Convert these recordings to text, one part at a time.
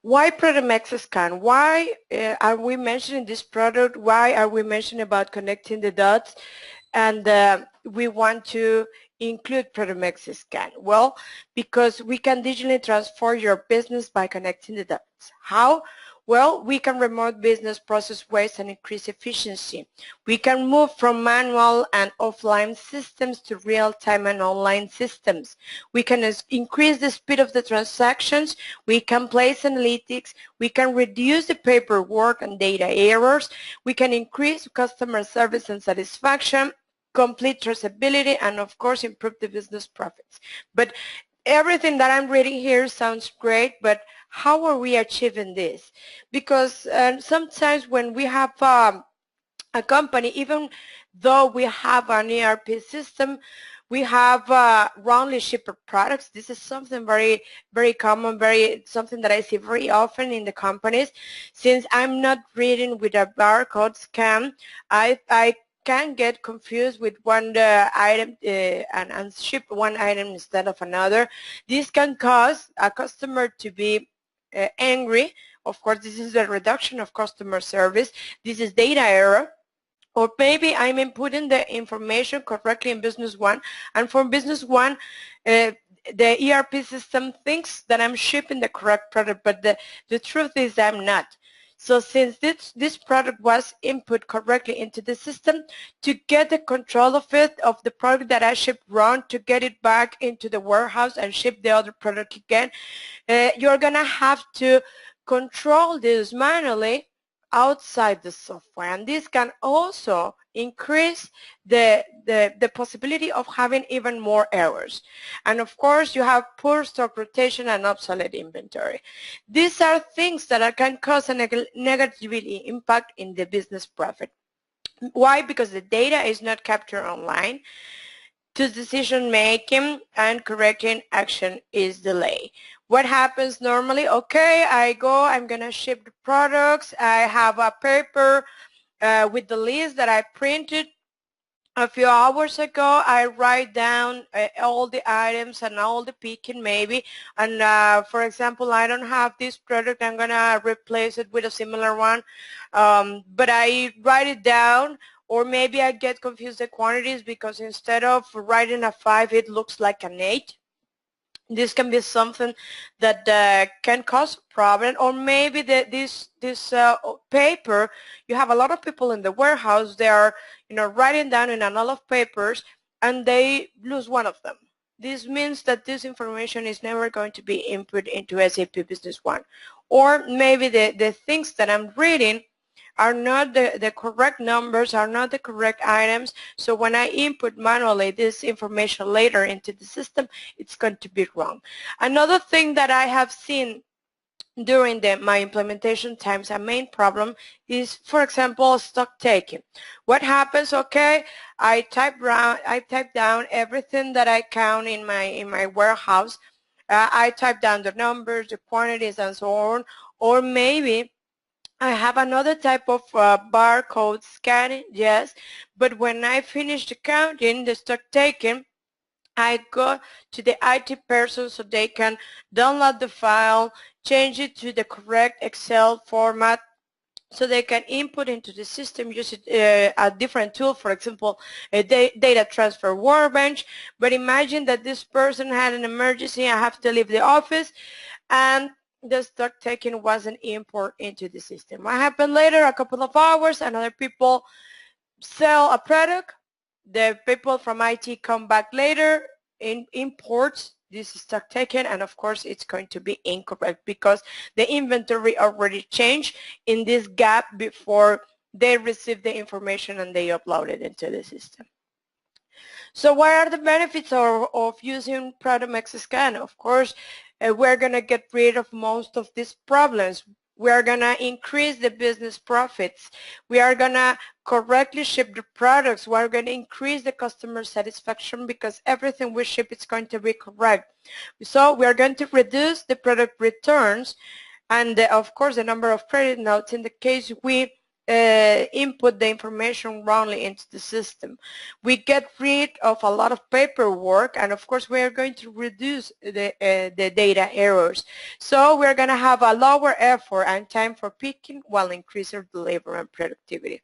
Why Produmex Scan? Why are we mentioning this product? Why are we mentioning about connecting the dots? And we want to include Produmex Scan. Well, because we can digitally transform your business by connecting the dots. How? Well, we can remove business process waste and increase efficiency. We can move from manual and offline systems to real-time and online systems. We can increase the speed of the transactions. We can place analytics. We can reduce the paperwork and data errors. We can increase customer service and satisfaction, complete traceability, and of course improve the business profits. But everything that I'm reading here sounds great, but how are we achieving this? Because sometimes when we have a company, even though we have an ERP system, we have wrongly shipped products. This is something very, very common, something that I see very often in the companies. Since I'm not reading with a barcode scan, I can get confused with one item and ship one item instead of another. This can cause a customer to be angry. Of course, this is a reduction of customer service. This is data error. Or maybe I'm inputting the information correctly in Business One, and from Business One, the ERP system thinks that I'm shipping the correct product, but the truth is I'm not. So since this product was input correctly into the system, to get the control of it, of the product that I shipped wrong, to get it back into the warehouse and ship the other product again, you're going to have to control this manually outside the software, and this can also increase the possibility of having even more errors. And of course, you have poor stock rotation and obsolete inventory. These are things that can cause a negatively impact in the business profit. Why? Because the data is not captured online. To decision making and correcting action is delayed. What happens normally? Okay, I'm going to ship the products. I have a paper with the list that I printed a few hours ago. I write down all the items and all the picking maybe. And for example, I don't have this product. I'm going to replace it with a similar one. But I write it down. Or maybe I get confused the quantities because instead of writing a 5, it looks like an 8. This can be something that can cause a problem. Or maybe this paper, you have a lot of people in the warehouse, they are writing down in a lot of papers, and they lose one of them. This means that this information is never going to be input into SAP Business One. Or maybe the things that I'm reading are not the correct numbers, are not the correct items. So when I input manually this information later into the system, it's going to be wrong. Another thing that I have seen during my implementation times, a main problem is, for example, stock taking. What happens? Okay, I type down everything that I count in my warehouse. I type down the numbers, the quantities, and so on. Or maybe I have another type of barcode scanning, yes, but when I finish the counting, the stock taking, I go to the IT person so they can download the file, change it to the correct Excel format, so they can input into the system, use a different tool, for example, a data transfer workbench. But imagine that this person had an emergency, I have to leave the office, and the stock taking wasn't import into the system. What happened later? A couple of hours, and other people sell a product. The people from IT come back later, imports this stock taken, and of course it's going to be incorrect because the inventory already changed in this gap before they receive the information and they upload it into the system. So what are the benefits of using Produmex Scan? Of course, we're going to get rid of most of these problems. We are going to increase the business profits. We are going to correctly ship the products. We are going to increase the customer satisfaction because everything we ship is going to be correct. So we are going to reduce the product returns and, of course, the number of credit notes in the case we input the information wrongly into the system. We get rid of a lot of paperwork, and of course we are going to reduce the data errors. So we're going to have a lower effort and time for picking while increasing delivery and productivity.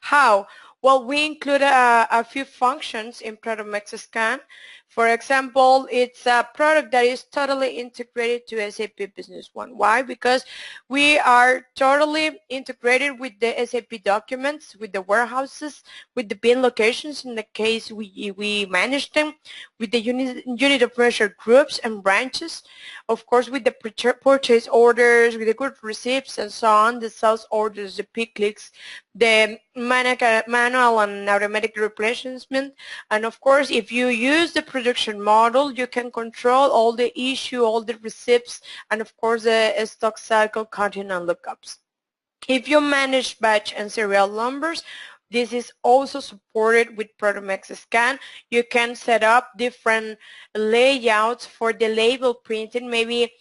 How? Well, we include a few functions in Produmex Scan. For example, it's a product that is totally integrated to SAP Business One. Why? Because we are totally integrated with the SAP documents, with the warehouses, with the bin locations in the case we manage them, with the unit of measure groups and branches, of course with the purchase orders, with the good receipts and so on, the sales orders, the pick clicks, the manual and automatic replenishment, and of course if you use the production model you can control all the issue, all the receipts, and of course the stock cycle counting and lookups. If you manage batch and serial numbers, this is also supported with Produmex Scan. You can set up different layouts for the label printing. Maybe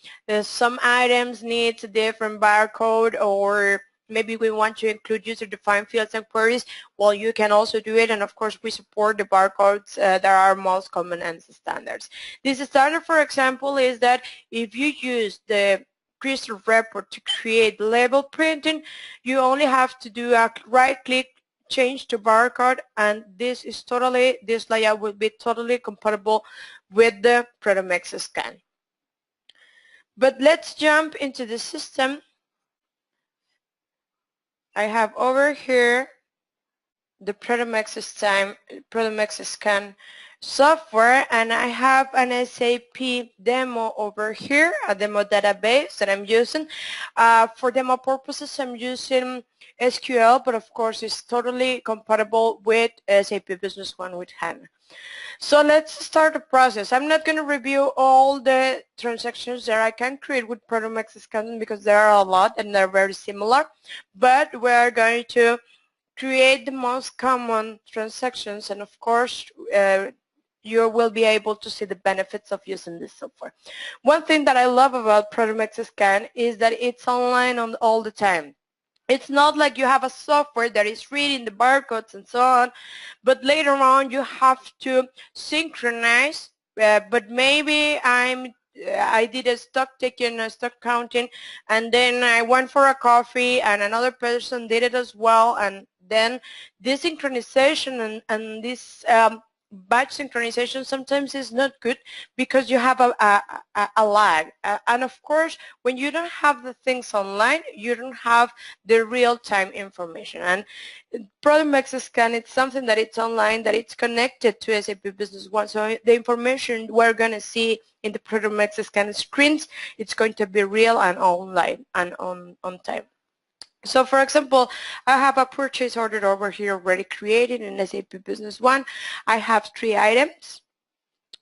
some items need a different barcode, or maybe we want to include user-defined fields and queries. Well, you can also do it, and of course we support the barcodes that are most common and standards. This standard, for example, is that if you use the Crystal report to create label printing, you only have to do a right-click change to barcode, and this layout will be totally compatible with the Produmex Scan. But let's jump into the system. I have over here the Produmex Scan software, and I have an SAP demo over here, a demo database that I'm using. For demo purposes, I'm using SQL, but of course it's totally compatible with SAP Business One with HANA. So let's start the process. I'm not going to review all the transactions that I can create with Produmex Scan because there are a lot and they're very similar, but we're going to create the most common transactions, and of course you will be able to see the benefits of using this software. One thing that I love about Produmex Scan is that it's online all the time. It's not like you have a software that is reading the barcodes and so on, but later on you have to synchronize, but maybe I did a stock taking, a stock counting, and then I went for a coffee and another person did it as well, and then this synchronization and this batch synchronization sometimes is not good because you have a lag. And of course, when you don't have the things online, you don't have the real-time information. And Produmex Scan, it's something that it's online, that it's connected to SAP Business One. So the information we're going to see in the Produmex Scan screens, it's going to be real and online and on time. So for example, I have a purchase order over here already created in SAP Business One. I have 3 items.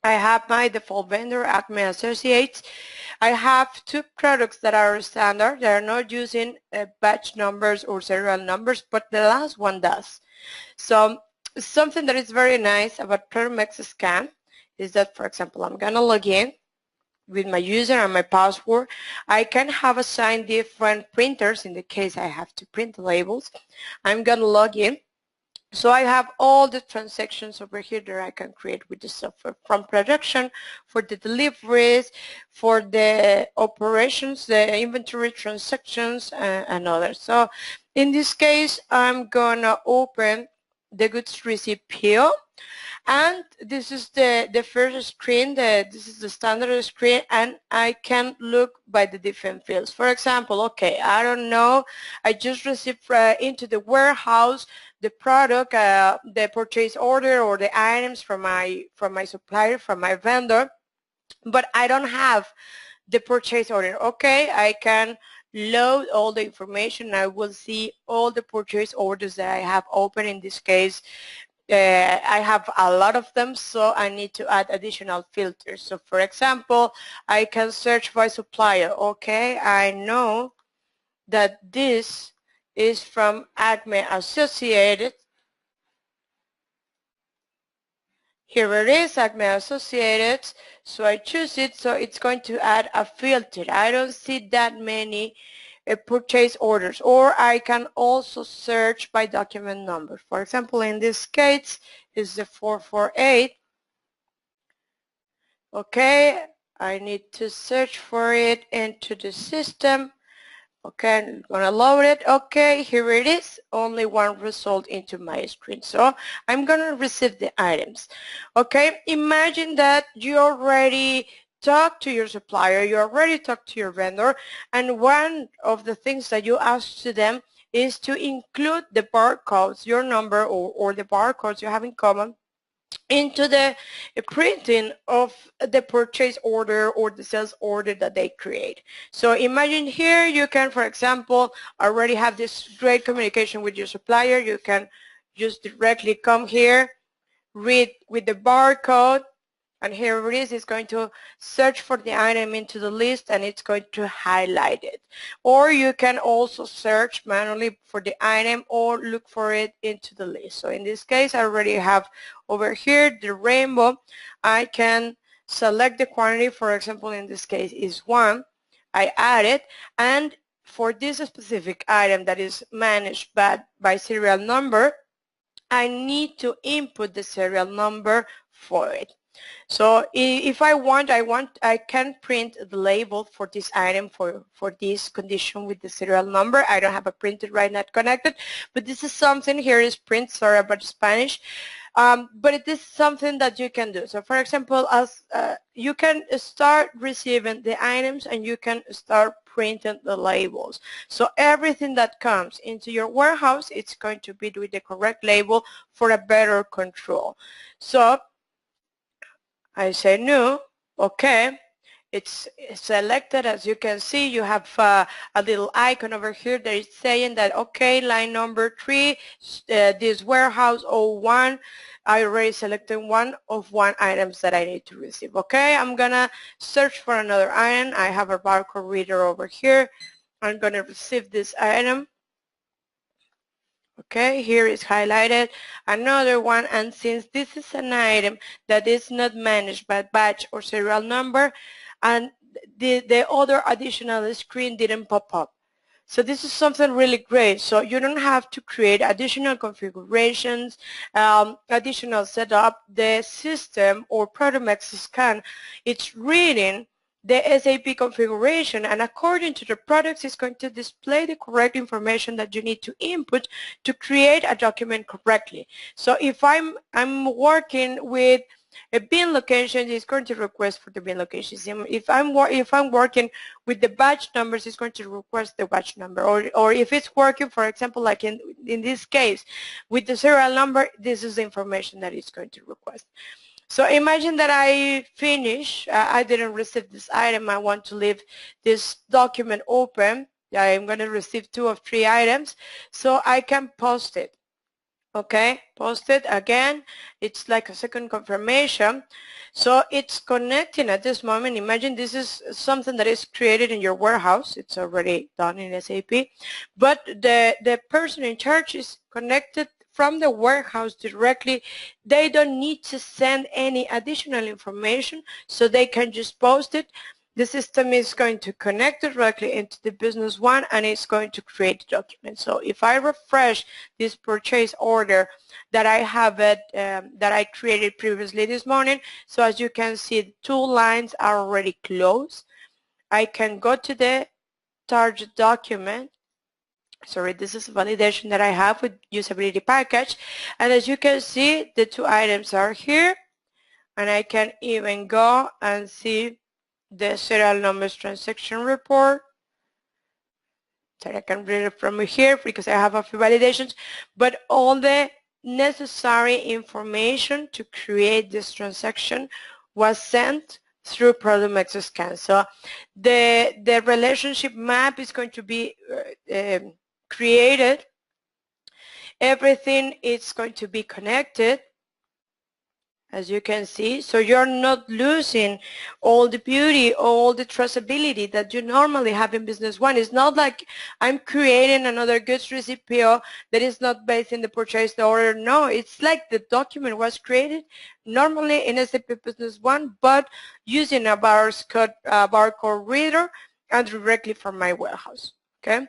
I have my default vendor, Acme Associates. I have 2 products that are standard. They are not using batch numbers or serial numbers, but the last one does. So something that is very nice about Produmex Scan is that, for example, I'm going to log in with my user and my password. I can have assigned different printers in the case I have to print the labels. I'm going to log in. So I have all the transactions over here that I can create with the software, from production, for the deliveries, for the operations, the inventory transactions, and others. So in this case, I'm going to open the goods receipt PO. And this is the first screen, this is the standard screen, and I can look by the different fields. For example, okay, I don't know, I just received into the warehouse the product, the purchase order or the items from my supplier, from my vendor, but I don't have the purchase order. Okay, I can load all the information. I will see all the purchase orders that I have open. In this case, I have a lot of them, so I need to add additional filters. So for example, I can search by supplier. Okay, I know that this is from Acme Associated. Here it is, Acme Associated. So I choose it, so it's going to add a filter. I don't see that many purchase orders, or I can also search by document number. For example, in this case is the 448. Okay, I need to search for it into the system. Okay, I'm gonna load it. Okay, here it is. Only one result into my screen. So I'm gonna receive the items. Okay, imagine that you already talked to your supplier, you already talked to your vendor, and one of the things that you ask to them is to include the barcodes, your number or the barcodes you have in common, into the printing of the purchase order or the sales order that they create. So imagine here you can, for example, already have this great communication with your supplier. You can just directly come here, read with the barcode, and here it is. It's going to search for the item into the list and it's going to highlight it. Or you can also search manually for the item or look for it into the list. So in this case, I already have over here the rainbow. I can select the quantity. For example, in this case is 1. I add it, and for this specific item that is managed by serial number, I need to input the serial number for it. So if I can print the label for this item for this condition with the serial number. I don't have a printer right now connected, but this is something. Here is print, sorry about Spanish. But it is something that you can do. So for example, as you can start receiving the items and you can start printing the labels. So everything that comes into your warehouse, it's going to be with the correct label for a better control. So I say new. Okay, it's selected. As you can see, you have a little icon over here that is saying that, okay, line number 3, this warehouse 01, I already selected one items that I need to receive. Okay, I'm gonna search for another item. I have a barcode reader over here. I'm gonna receive this item. Okay, here is highlighted another one, and since this is an item that is not managed by batch or serial number, and the other additional screen didn't pop up. So this is something really great. So you don't have to create additional configurations, additional setup. The system or Produmex Scan, it's reading the SAP configuration, and according to the products, it's going to display the correct information that you need to input to create a document correctly. So if I'm working with a bin location, is going to request for the bin locations. If I'm working with the batch numbers, it's going to request the batch number. Or if it's working, for example, like in this case, with the serial number, this is the information that it's going to request. So imagine that I finish, I didn't receive this item, I want to leave this document open. I'm going to receive 2 of 3 items, so I can post it. Okay, post it again. It's like a second confirmation. So it's connecting at this moment. Imagine this is something that is created in your warehouse. It's already done in SAP. But the person in charge is connected from the warehouse directly. They don't need to send any additional information, so they can just post it. The system is going to connect directly into the Business One, and it's going to create the document. So if I refresh this purchase order that I have that I created previously this morning, so as you can see, the 2 lines are already closed. I can go to the target document. Sorry, this is a validation that I have with usability package, and as you can see, the 2 items are here, and I can even go and see the serial numbers transaction report. So I can read it from here because I have a few validations, but all the necessary information to create this transaction was sent through Produmex Scan. So the relationship map is going to be created. Everything is going to be connected, as you can see, so you're not losing all the beauty, all the traceability that you normally have in Business One. It's not like I'm creating another goods receipt PO that is not based in the purchase order. No, it's like the document was created normally in SAP Business One, but using a barcode reader and directly from my warehouse. Okay,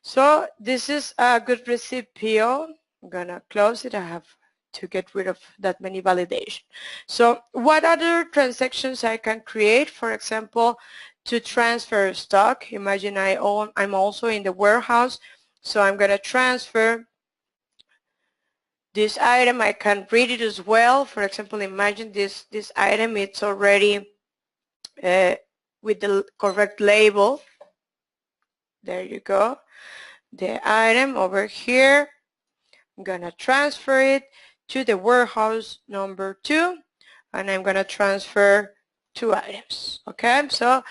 so this is a good receipt PO. I'm gonna close it. I have to get rid of that many validation. So what other transactions I can create? For example, to transfer stock. Imagine I'm also in the warehouse, so I'm gonna transfer this item. I can read it as well. For example, imagine this item, it's already with the correct label. There you go. The item over here, I'm gonna transfer it to the warehouse number 2, and I'm gonna transfer 2 items. Okay, so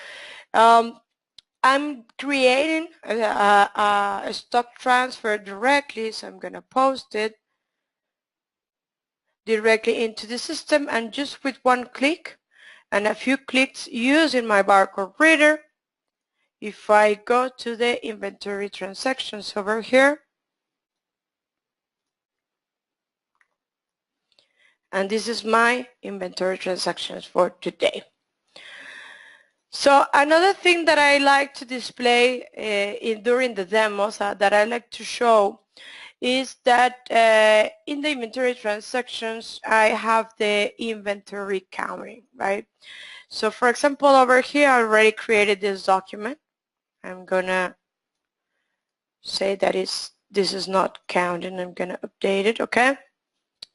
I'm creating a stock transfer directly, so I'm gonna post it directly into the system, and just with one click and a few clicks using my barcode reader, if I go to the inventory transactions over here, and this is my inventory transactions for today. So another thing that I like to display during the demos that I like to show is that in the inventory transactions I have the inventory counting, right? So for example, over here I already created this document. I'm gonna say that this is not counting. I'm gonna update it, okay?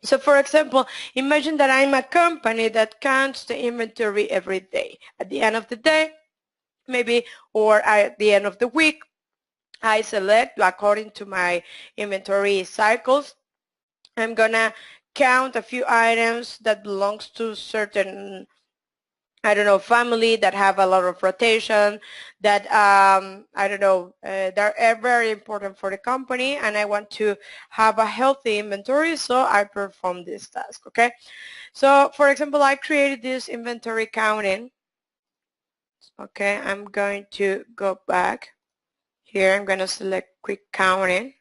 So for example, imagine that I'm a company that counts the inventory every day. At the end of the day, maybe, or at the end of the week, I select according to my inventory cycles. I'm gonna count a few items that belongs to certain, I don't know, family that have a lot of rotation, that I don't know, they're very important for the company, and I want to have a healthy inventory, so I perform this task. Okay, so for example, I created this inventory counting. Okay, I'm going to go back here. I'm going to select quick counting.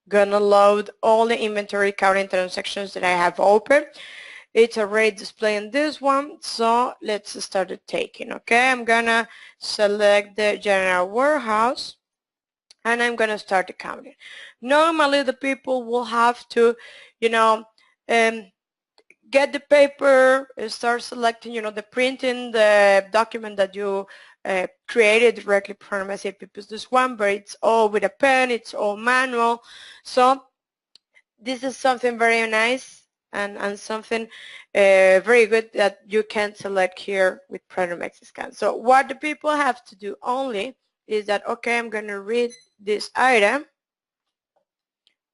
Gonna load all the inventory counting transactions that I have open. It's already displaying this one, so let's start the taking. Okay, I'm gonna select the general warehouse, and I'm gonna start the counting. Normally the people will have to, you know, get the paper, start selecting, the printing, the document that you created directly from SAP Business One, but it's all with a pen, it's all manual. So this is something very nice and something very good that you can select here with Produmex Scan. So what the people have to do only is that, okay, I'm going to read this item.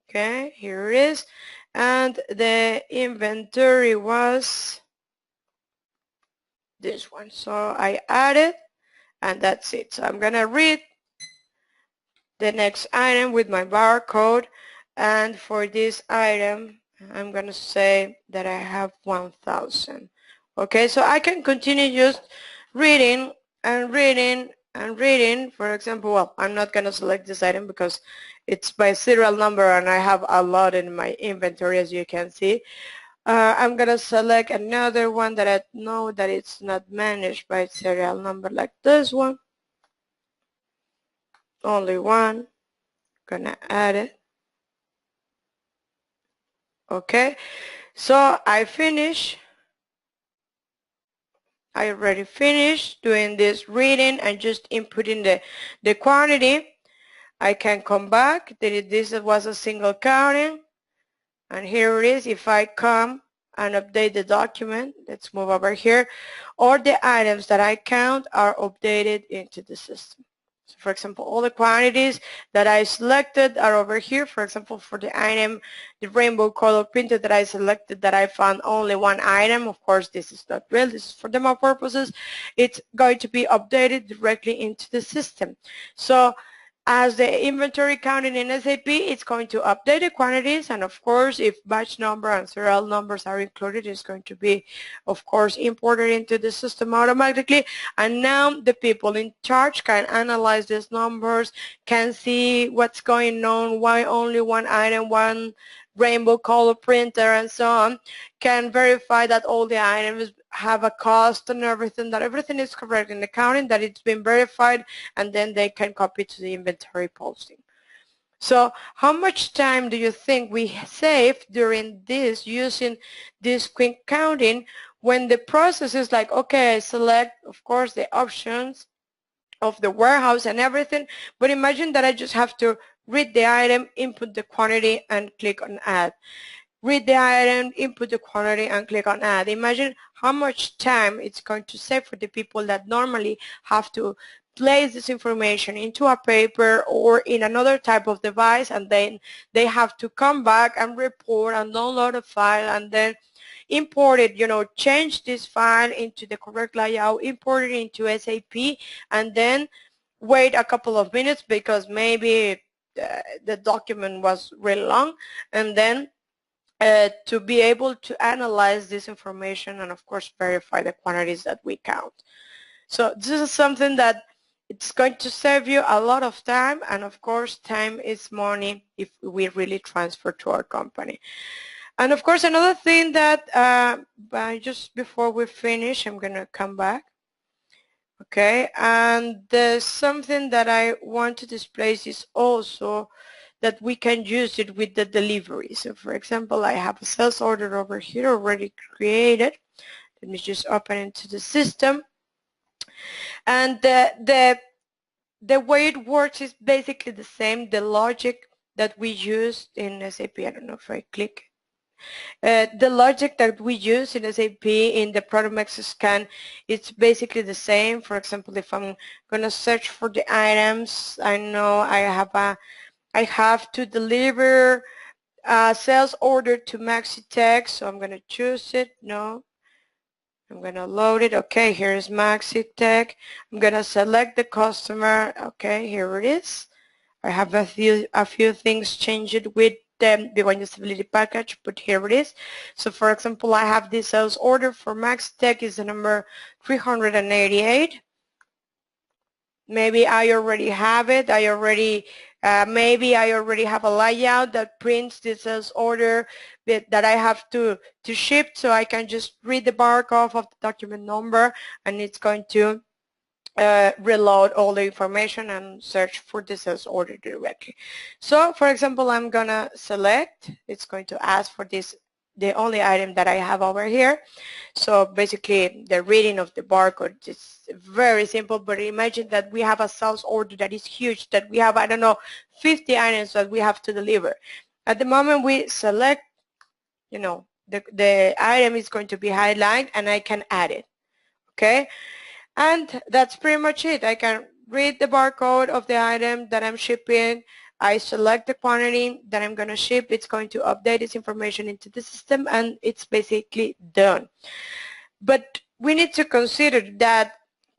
Okay, here it is. And the inventory was this one. So I add it, and that's it. So I'm going to read the next item with my barcode. And for this item, I'm going to say that I have 1,000. Okay, so I can continue just reading and reading and reading. For example, well, I'm not going to select this item because it's by serial number and I have a lot in my inventory, as you can see. I'm going to select another one that I know that it's not managed by serial number, like this one. Only one. Going to add it. Okay, so I already finished doing this reading and just inputting the quantity. I can come back. This was a single counting, and here it is. If I come and update the document, let's move over here, all the items that I count are updated into the system. So for example, all the quantities that I selected are over here. For example, for the item, the rainbow color printed that I selected, that I found only one item. Of course, this is not real. This is for demo purposes. It's going to be updated directly into the system. So as the inventory counting in SAP, it's going to update the quantities, and of course, if batch number and serial numbers are included, it's going to be, of course, imported into the system automatically. And now the people in charge can analyze these numbers, can see what's going on, why only one item, one rainbow color printer, and so on, can verify that all the have a cost and everything, that everything is correct in accounting, that it's been verified, and then they can copy to the inventory posting. So how much time do you think we save during this, using this quick counting, when the process is like, okay, I select, of course, the options of the warehouse and everything, but imagine that I just have to read the item, input the quantity, and click on add. Read the item, input the quantity, and click on add. Imagine how much time it's going to save for the people that normally have to place this information into a paper or in another type of device, and then they have to come back and report and download a file and then import it, change this file into the correct layout, import it into SAP, and then wait a couple of minutes because maybe the document was really long, and then to be able to analyze this information and, of course, verify the quantities that we count. So this is something that it's going to save you a lot of time, and, of course, time is money if we really transfer to our company. And, of course, another thing that just before we finish, I'm going to come back. Okay, and there's something that I want to display is also that we can use it with the delivery. So, for example, I have a sales order over here already created. Let me just open into the system. And the way it works is basically the same. The logic that we used in SAP, I don't know if I click. The logic that we use in SAP in the Produmex Scan, it's basically the same. For example, if I'm going to search for the items, I know I have to deliver a sales order to MaxiTech, so I'm going to choose it. No. I'm going to load it. Okay, here's MaxiTech. I'm going to select the customer. Okay, here it is. I have a few things changed with the Boyum usability package, but here it is. So, for example, I have this sales order for MaxiTech is the number 388. Maybe I already have it. Maybe I already have a layout that prints this sales order that I have to ship, so I can just read the barcode of the document number, and it's going to reload all the information and search for the sales order directly. So, for example, I'm gonna select. It's going to ask for this, the only item that I have over here. So basically the reading of the barcode is very simple, but imagine that we have a sales order that is huge, that we have, I don't know, 50 items that we have to deliver. At the moment we select, the item is going to be highlighted and I can add it. Okay, and that's pretty much it. I can read the barcode of the item that I'm shipping. I select the quantity that I'm going to ship. It's going to update this information into the system, and it's basically done. But we need to consider that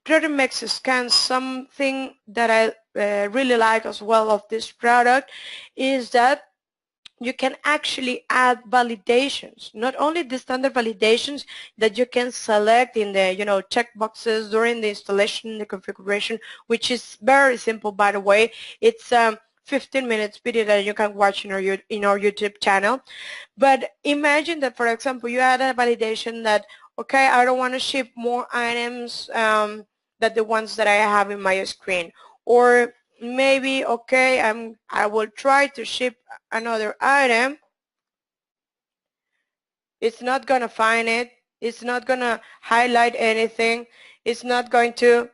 Produmex Scan, something that I really like as well of this product, is that you can actually add validations, not only the standard validations that you can select in the checkboxes during the installation, the configuration, which is very simple, by the way. It's 15 minutes video that you can watch in our YouTube channel. But imagine that, for example, you add a validation that, okay, I don't want to ship more items than the ones that I have in my screen, or maybe, okay, I will try to ship another item. It's not going to find it. It's not going to highlight anything. It's not going to,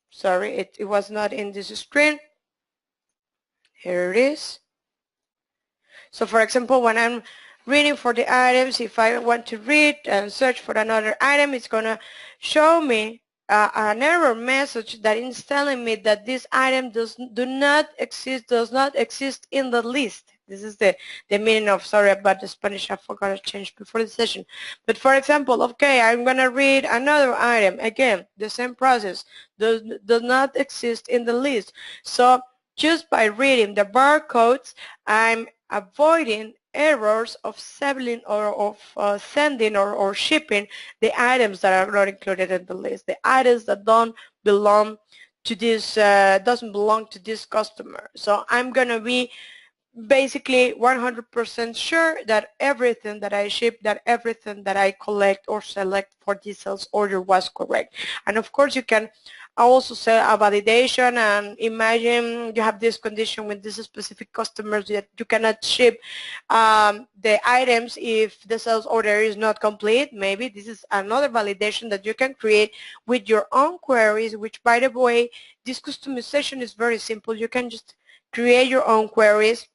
sorry, it was not in this screen. Here it is. So, for example, when I'm reading for the items, if I want to read and search for another item, it's going to show me an error message that is telling me that this item does not exist in the list. This is the meaning of, sorry about the Spanish, I forgot to change before the session. But for example, okay, I'm going to read another item. Again, the same process, does not exist in the list. So just by reading the barcodes, I'm avoiding errors of sending or shipping the items that are not included in the list, the items that don't belong to this, doesn't belong to this customer. So I'm going to be basically 100% sure that everything that I ship, that everything that I collect or select for this sales order was correct. And of course you can also say a validation, and imagine you have this condition with this specific customers that you cannot ship the items if the sales order is not complete. Maybe this is another validation that you can create with your own queries, which by the way, this customization is very simple. You can just create your own queries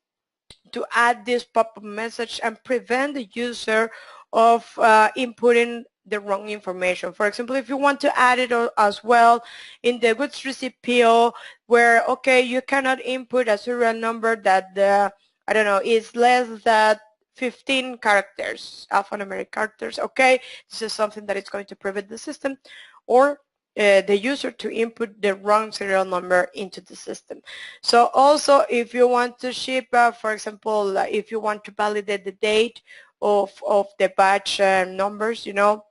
to add this pop-up message and prevent the user of inputting the wrong information. For example, if you want to add it as well in the goods receipt PO, where, okay, you cannot input a serial number that, I don't know, is less than 15 characters, alphanumeric characters, okay, this is something that is going to prevent the system or the user to input the wrong serial number into the system. So also if you want to ship, for example, if you want to validate the date of the batch numbers, you know,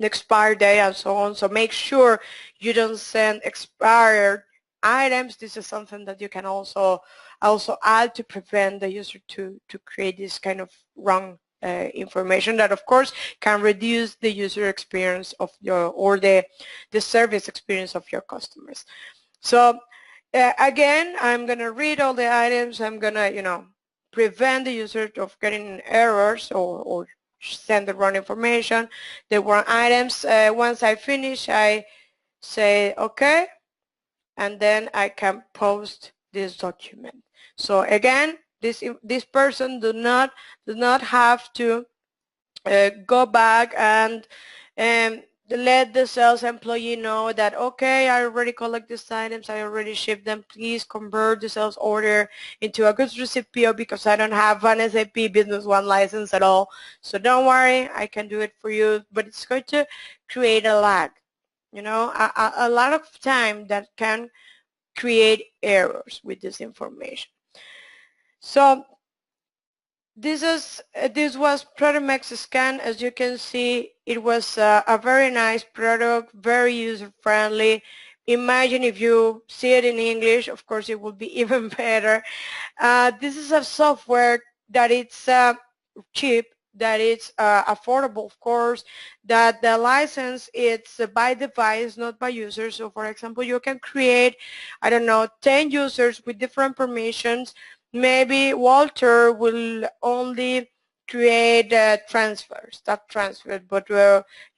the expire date and so on. So make sure you don't send expired items. This is something that you can also add to prevent the user to create this kind of wrong information that of course can reduce the user experience of your or the service experience of your customers. So again, I'm going to read all the items. I'm going to, you know, prevent the user of getting errors or send the wrong information, the wrong items. Once I finish, I say okay, and then I can post this document. So again, this person do not have to go back and let the sales employee know that, okay, I already collect these items, I already shipped them, please convert the sales order into a goods receipt PO because I don't have an SAP Business One license at all. So don't worry, I can do it for you, but it's going to create a lag, you know, a lot of time that can create errors with this information. So this was Produmex Scan. As you can see, it was a very nice product, very user-friendly. Imagine if you see it in English, of course it will be even better. This is a software that it's cheap, that it's affordable, of course, that the license it's by device, not by user. So for example, you can create, I don't know, 10 users with different permissions. Maybe Walter will only create transfers, stock transfers, but you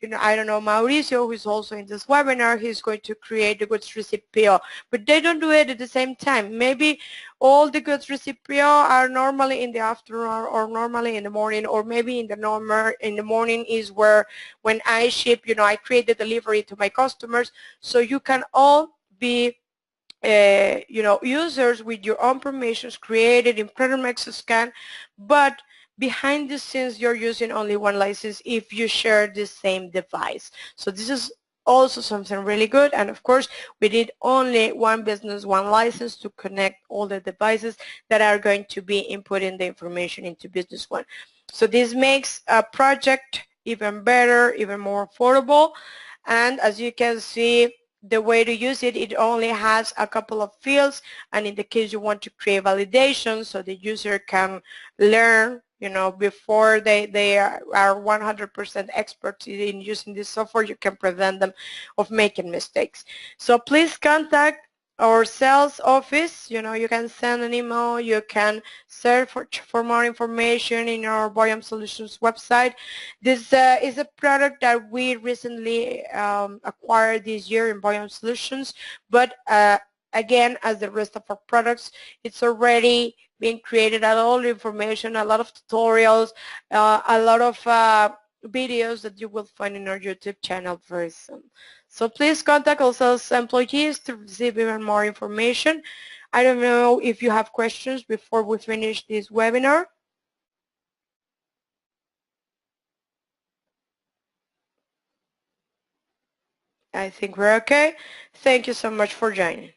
know, I don't know, Mauricio, who is also in this webinar, he's going to create the goods receipt PO, but they don't do it at the same time. Maybe all the goods receipt PO are normally in the afternoon or normally in the morning, or maybe in the morning is where when I ship, you know, I create the delivery to my customers. So you can all be you know, users with your own permissions created in Produmex Scan, but behind the scenes you're using only one license if you share the same device. So this is also something really good, and of course we need only one business, one license to connect all the devices that are going to be inputting the information into Business One. So this makes a project even better, even more affordable, and as you can see, the way to use it, it only has a couple of fields, and in the case you want to create validation so the user can learn, you know, before they are 100% experts in using this software, you can prevent them of making mistakes. So please contact our sales office. You know, you can send an email, you can search for more information in our Boyum Solutions website. This is a product that we recently acquired this year in Boyum Solutions, but again, as the rest of our products, it's already being created, a lot of information, a lot of tutorials, a lot of videos that you will find in our YouTube channel very soon. So please contact our sales employees to receive even more information. I don't know if you have questions before we finish this webinar. I think we're okay. Thank you so much for joining.